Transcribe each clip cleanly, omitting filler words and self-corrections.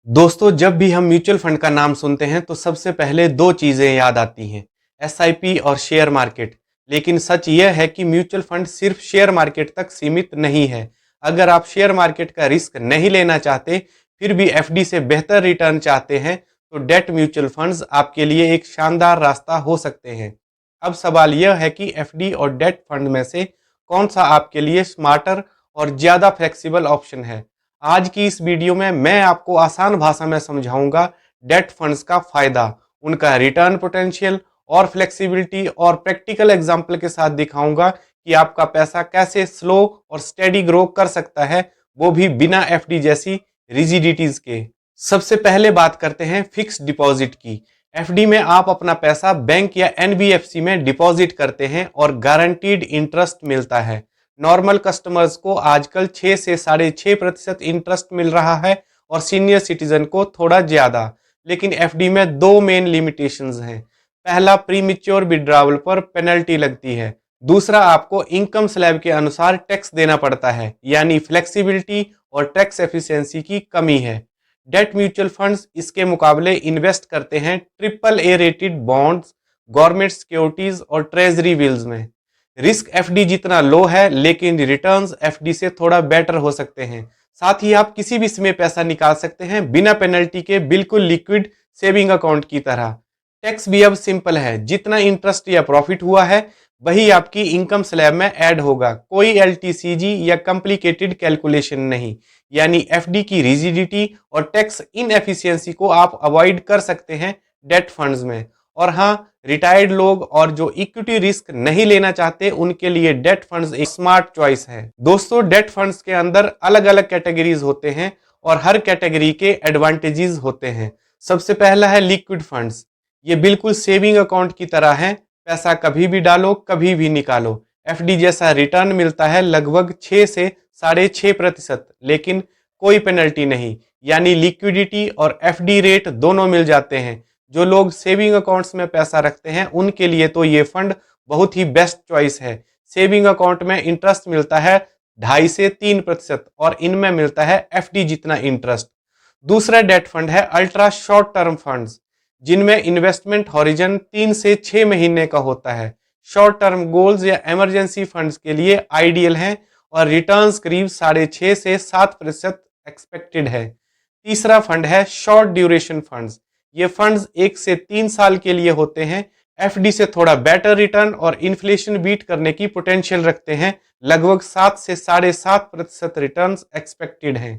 दोस्तों, जब भी हम म्यूचुअल फंड का नाम सुनते हैं तो सबसे पहले दो चीजें याद आती हैं, एसआईपी और शेयर मार्केट। लेकिन सच यह है कि म्यूचुअल फंड सिर्फ शेयर मार्केट तक सीमित नहीं है। अगर आप शेयर मार्केट का रिस्क नहीं लेना चाहते, फिर भी एफडी से बेहतर रिटर्न चाहते हैं, तो डेट म्यूचुअल फंड्स आपके लिए एक शानदार रास्ता हो सकते हैं। अब सवाल यह है कि एफडी और डेट फंड में से कौन सा आपके लिए स्मार्टर और ज्यादा फ्लेक्सिबल ऑप्शन है। आज की इस वीडियो में मैं आपको आसान भाषा में समझाऊंगा डेट फंड्स का फायदा, उनका रिटर्न पोटेंशियल और फ्लेक्सिबिलिटी, और प्रैक्टिकल एग्जांपल के साथ दिखाऊंगा कि आपका पैसा कैसे स्लो और स्टेडी ग्रो कर सकता है, वो भी बिना एफडी जैसी रिजिडिटीज के। सबसे पहले बात करते हैं फिक्स डिपॉजिट की। एफडी में आप अपना पैसा बैंक या एनबीएफसी में डिपॉजिट करते हैं और गारंटीड इंटरेस्ट मिलता है। नॉर्मल कस्टमर्स को आजकल 6 से 6.5% इंटरेस्ट मिल रहा है और सीनियर सिटीजन को थोड़ा ज्यादा। लेकिन एफडी में दो मेन लिमिटेशंस हैं। पहला, प्रीमेच्योर विड्रॉवल पर पेनल्टी लगती है। दूसरा, आपको इनकम स्लैब के अनुसार टैक्स देना पड़ता है, यानी फ्लेक्सिबिलिटी और टैक्स एफिशिएंसी की कमी है। डेट म्यूचुअल फंड्स इसके मुकाबले इन्वेस्ट करते हैं triple A rated bonds, government securities और ट्रेजरी बिल्स में। रिस्क एफडी जितना लो है, लेकिन रिटर्न्स एफडी से थोड़ा बेटर हो सकते हैं। साथ ही आप किसी भी समय पैसा निकाल सकते हैं बिना पेनल्टी के, बिल्कुल लिक्विड सेविंग अकाउंट की तरह। टैक्स भी अब सिंपल है, जितना इंटरेस्ट या प्रॉफिट हुआ है वही आपकी इनकम स्लैब में ऐड होगा। कोई एलटीसीजी या कॉम्प्लिकेटेड कैलकुलेशन नहीं, यानी एफडी की रिजिडिटी और टैक्स इनएफिशिएंसी को आप अवॉइड कर सकते हैं डेट फंड्स में। और हाँ, रिटायर्ड लोग और जो इक्विटी रिस्क नहीं लेना चाहते, उनके लिए डेट फंड्स एक स्मार्ट चॉइस है। दोस्तों, डेट फंड्स के अंदर अलग अलग कैटेगरीज होते हैं और हर कैटेगरी के एडवांटेजेस होते हैं। सबसे पहला है लिक्विड फंड्स। ये बिल्कुल सेविंग अकाउंट की तरह है, पैसा कभी भी डालो कभी भी निकालो। एफडी जैसा रिटर्न मिलता है, लगभग 6 से 6.5%, लेकिन कोई पेनल्टी नहीं, यानी लिक्विडिटी और एफडी रेट दोनों मिल जाते हैं। जो लोग सेविंग अकाउंट्स में पैसा रखते हैं, उनके लिए तो ये फंड बहुत ही बेस्ट चॉइस है। सेविंग अकाउंट में इंटरेस्ट मिलता है 2.5 से 3% और इनमें मिलता है एफडी जितना इंटरेस्ट। दूसरा डेट फंड है अल्ट्रा शॉर्ट टर्म फंड्स, जिनमें इन्वेस्टमेंट हॉरिजन 3 से 6 महीने का होता है। शॉर्ट टर्म गोल्स या इमरजेंसी फंड्स के लिए आइडियल हैं और रिटर्न्स करीब 6.5 से 7% एक्सपेक्टेड है। तीसरा फंड है शॉर्ट ड्यूरेशन फंड्स। ये फंड्स 1 से 3 साल के लिए होते हैं। एफडी से थोड़ा बेटर रिटर्न और इन्फ्लेशन बीट करने की पोटेंशियल रखते हैं। लगभग 7 से 7.5% रिटर्न्स एक्सपेक्टेड हैं।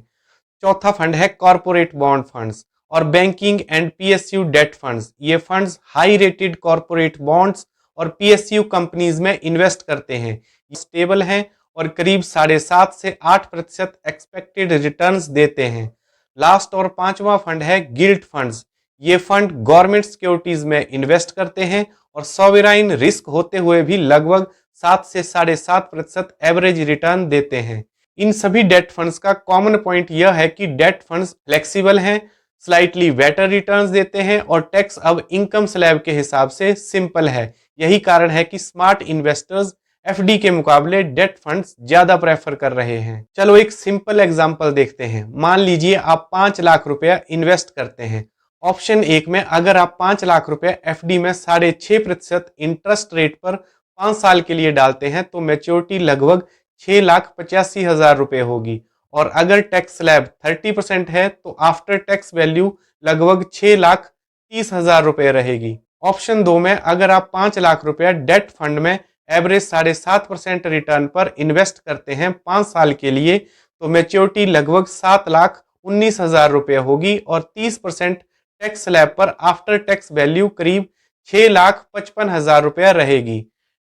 चौथा फंड है कॉर्पोरेट बॉन्ड फंड्स और banking and PSU debt funds. ये funds high rated corporate bonds और पीएसयू कंपनीज में इन्वेस्ट करते हैं। ये स्टेबल हैं और करीब 7.5 से 8% एक्सपेक्टेड रिटर्न्स देते हैं। लास्ट और पांचवा फंड है गिल्ट फंड्स। ये फंड गवर्नमेंट सिक्योरिटीज में इन्वेस्ट करते हैं और सॉवरेन रिस्क होते हुए भी लगभग 7 से 7.5% एवरेज रिटर्न देते हैं। इन सभी डेट फंड्स का कॉमन पॉइंट यह है कि डेट फंड्स फ्लेक्सिबल हैं, स्लाइटली बेटर रिटर्न्स देते हैं और टैक्स अब इनकम स्लैब के हिसाब से सिंपल है। यही कारण है कि स्मार्ट इन्वेस्टर्स एफडी के मुकाबले डेट फंड्स ज्यादा प्रेफर कर रहे हैं। चलो एक सिंपल एग्जांपल देखते हैं। मान लीजिए आप 5 लाख रुपया इन्वेस्ट करते हैं। ऑप्शन 1 में अगर आप 5 लाख रुपया एफडी में 6.5% इंटरेस्ट रेट पर 5 साल के लिए डालते हैं, तो मैच्योरिटी लगभग 6,85,000 रुपये होगी। और अगर टैक्स स्लैब 30% है, तो आफ्टर टैक्स वैल्यू लगभग 6,30,000 रुपये रहेगी। ऑप्शन 2 में अगर आप 5 लाख रुपया डेट फंड में एवरेज 7.5% रिटर्न पर इन्वेस्ट करते हैं 5 साल के लिए, तो मैच्योरिटी लगभग 7,19,000 रुपये होगी और 30% टैक्स स्लैब पर आफ्टर टैक्स वैल्यू करीब 6,55,000 रुपया रहेगी।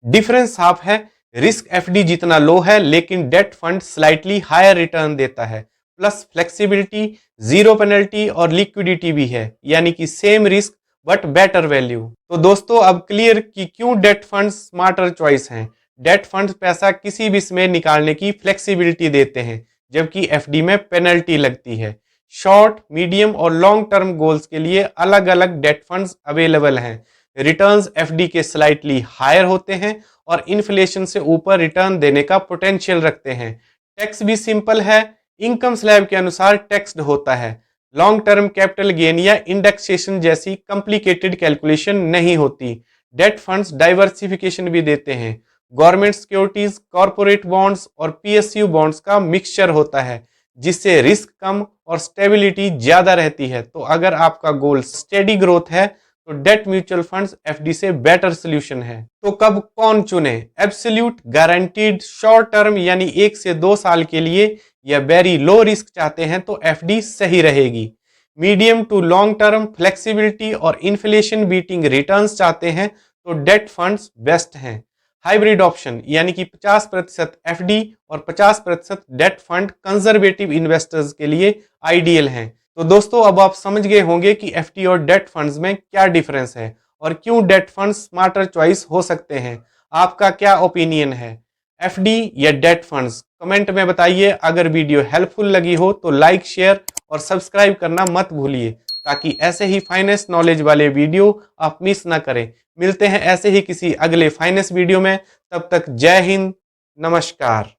डिफरेंस साफ है, रिस्क एफडी जितना लो है, लेकिन debt fund slightly higher return देता है। प्लस फ्लेक्सिबिलिटी, जीरो पेनल्टी और लिक्विडिटी भी है, यानी कि same risk but better value. तो दोस्तों, अब क्लियर कि क्यों डेट फंड स्मार्टर चॉइस हैं। डेट फंड पैसा किसी भी समय निकालने की फ्लेक्सिबिलिटी देते हैं, जबकि एफडी में पेनल्टी लगती है। शॉर्ट, मीडियम और लॉन्ग टर्म गोल्स के लिए अलग अलग डेट फंड्स अवेलेबल हैं। रिटर्न्स एफडी के स्लाइटली हायर होते हैं और इन्फ्लेशन से ऊपर रिटर्न देने का पोटेंशियल रखते हैं। टैक्स भी सिंपल है, इनकम स्लैब के अनुसार टैक्स्ड होता है। लॉन्ग टर्म कैपिटल गेन या इंडेक्सेशन जैसी कॉम्प्लिकेटेड कैलकुलेशन नहीं होती। डेट फंड्स डाइवर्सिफिकेशन भी देते हैं। गवर्नमेंट सिक्योरिटीज, कॉरपोरेट बॉन्ड्स और पीएसयू बॉन्ड्स का मिक्सचर होता है, जिससे रिस्क कम और स्टेबिलिटी ज्यादा रहती है। तो अगर आपका गोल स्टेडी ग्रोथ है तो डेट म्यूचुअल फंड्स एफडी से बेटर सोल्यूशन है। तो कब कौन चुने? एब्सोल्यूट गारंटीड शॉर्ट टर्म यानी 1 से 2 साल के लिए या वेरी लो रिस्क चाहते हैं तो एफडी सही रहेगी। Medium to long term flexibility और इन्फ्लेशन बीटिंग रिटर्न्स चाहते हैं तो डेट फंड्स बेस्ट हैं। हाइब्रिड ऑप्शन यानी कि 50% एफडी और 50% डेट फंड कंजर्वेटिव इन्वेस्टर्स के लिए आइडियल हैं। तो दोस्तों अब आप समझ गए होंगे कि एफडी और डेट फंड्स में क्या डिफरेंस है और क्यों डेट फंड्स स्मार्टर चॉइस हो सकते हैं। आपका क्या ओपिनियन है, एफडी या डेट फंड्स? कमेंट में बताइए। अगर वीडियो हेल्पफुल लगी हो तो लाइक, शेयर और सब्सक्राइब करना मत भूलिए, ताकि ऐसे ही फाइनेंस नॉलेज वाले वीडियो आप मिस ना करें। मिलते हैं ऐसे ही किसी अगले फाइनेंस वीडियो में। तब तक जय हिंद, नमस्कार।